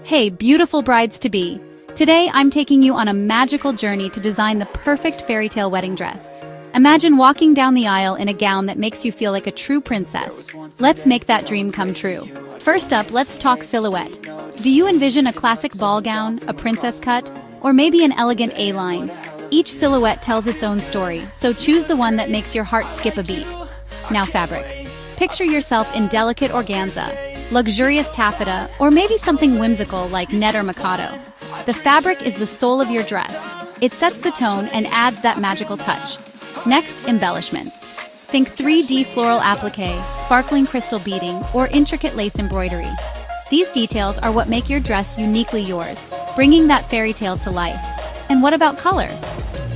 Hey, beautiful brides-to-be! Today, I'm taking you on a magical journey to design the perfect fairy tale wedding dress. Imagine walking down the aisle in a gown that makes you feel like a true princess. Let's make that dream come true. First up, let's talk silhouette. Do you envision a classic ball gown, a princess cut, or maybe an elegant A-line? Each silhouette tells its own story, so choose the one that makes your heart skip a beat. Now fabric. Picture yourself in delicate organza, luxurious taffeta, or maybe something whimsical like net or mikado. The fabric is the soul of your dress. It sets the tone and adds that magical touch. Next, embellishments. Think 3D floral applique, sparkling crystal beading, or intricate lace embroidery. These details are what make your dress uniquely yours, bringing that fairy tale to life. And what about color?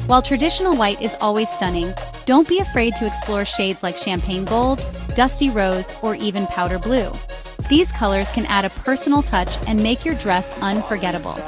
While traditional white is always stunning, don't be afraid to explore shades like champagne gold, dusty rose, or even powder blue. These colors can add a personal touch and make your dress unforgettable.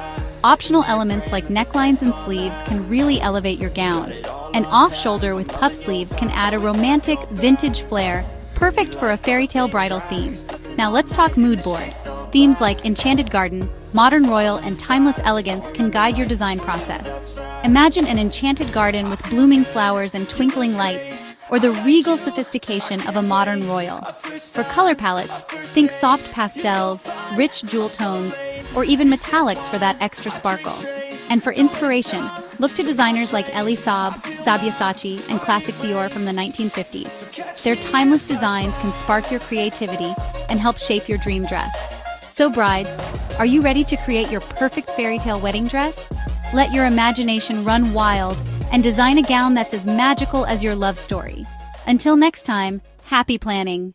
Optional elements like necklines and sleeves can really elevate your gown. An off-shoulder with puff sleeves can add a romantic, vintage flair, perfect for a fairy tale bridal theme. Now let's talk mood board. Themes like enchanted garden, modern royal, and timeless elegance can guide your design process. Imagine an enchanted garden with blooming flowers and twinkling lights, or the regal sophistication of a modern royal. For color palettes, think soft pastels, rich jewel tones, or even metallics for that extra sparkle. And for inspiration, look to designers like Elie Saab, Sabyasachi, and classic Dior from the 1950s. Their timeless designs can spark your creativity and help shape your dream dress. So brides, are you ready to create your perfect fairy tale wedding dress? Let your imagination run wild and design a gown that's as magical as your love story. Until next time, happy planning!